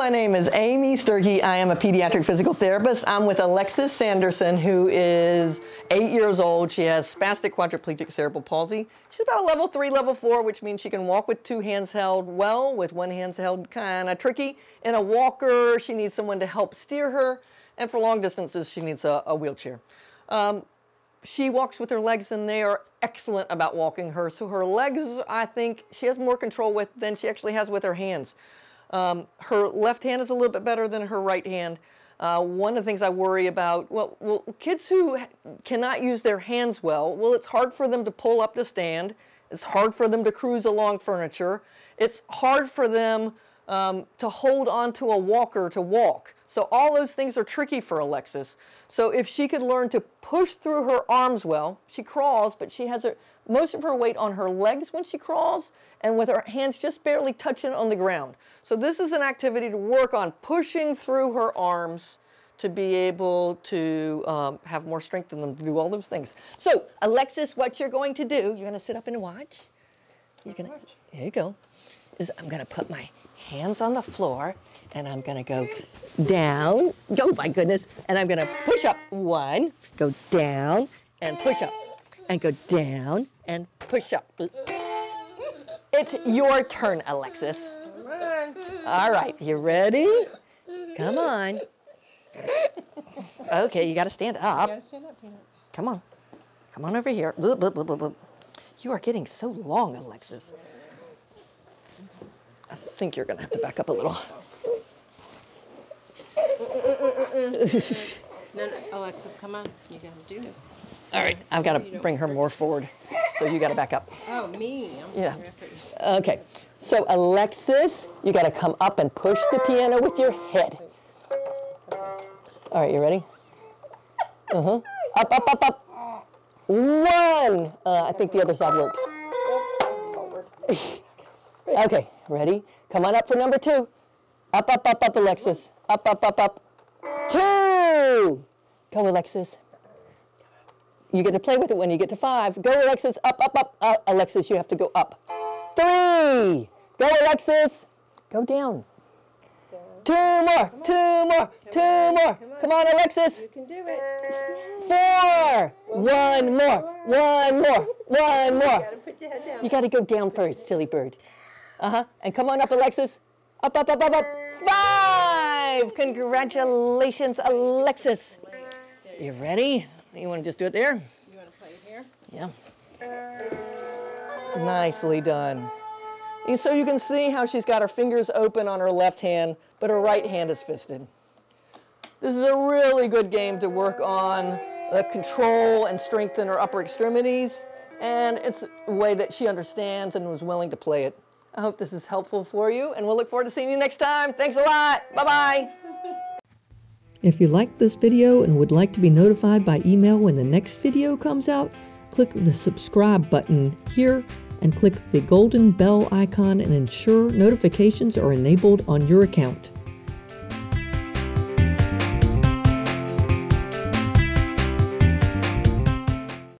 my name is Amy Sturkey. I am a pediatric physical therapist. I'm with Alexis Sanderson, who is 8 years old. She has spastic quadriplegic cerebral palsy. She's about a level 3, level 4, which means she can walk with 2 hands held well, with 1 hand held kind of tricky. In a walker, she needs someone to help steer her, and for long distances, she needs a wheelchair. She walks with her legs, and they are excellent about walking her. So her legs, I think, she has more control with than she actually has with her hands. Her left hand is a little bit better than her right hand. One of the things I worry about, well, kids who cannot use their hands well, it's hard for them to pull up to stand. It's hard for them to cruise along furniture. It's hard for them to hold onto a walker to walk. So all those things are tricky for Alexis. So if she could learn to push through her arms well, she crawls, but she has most of her weight on her legs when she crawls, and with her hands just barely touching on the ground. So this is an activity to work on pushing through her arms to be able to have more strength in them to do all those things. So Alexis, what you're going to do, you're going to sit up and watch. Here you go. I'm going to put my hands on the floor, and I'm going to go down. Oh my goodness. And I'm going to push up 1, go down, and push up, and go down, and push up. It's your turn, Alexis. Come on. All right, you ready? Come on. Okay, you got to stand up. You gotta stand up, Peanut. Come on. Come on over here. Blah, blah, blah, blah, blah. You are getting so long, Alexis. I think you're going to have to back up a little. No, Alexis, come on. You gotta do this. All right, I've got to bring her more forward, so you got to back up. Oh, me. Yeah. Okay, so Alexis, you got to come up and push the piano with your head. All right, you ready? Up, up, up, up. 1. I think the other side works. Okay, ready? Come on up for number 2. Up, up, up, up, Alexis. Up, up, up, up. 2. Go, Alexis. You get to play with it when you get to 5. Go, Alexis. Up, up, up. Alexis, you have to go up. 3. Go, Alexis. Go down. 2 more. 2 more. 2 more. Come on, Alexis. You can do it. 4. 1 more. 1 more. 1 more. You gotta put your head down. You got to go down first, silly bird. And come on up, Alexis. Up, up, up, up, up. 5. Congratulations, Alexis. You ready? You want to just do it there? You want to play it here? Yeah. Nicely done. And so you can see how she's got her fingers open on her left hand, but her right hand is fisted. This is a really good game to work on control and strengthen her upper extremities, and it's a way that she understands and was willing to play it. I hope this is helpful for you, and we'll look forward to seeing you next time. Thanks a lot. Bye-bye. If you liked this video and would like to be notified by email when the next video comes out, click the subscribe button here and click the golden bell icon and ensure notifications are enabled on your account.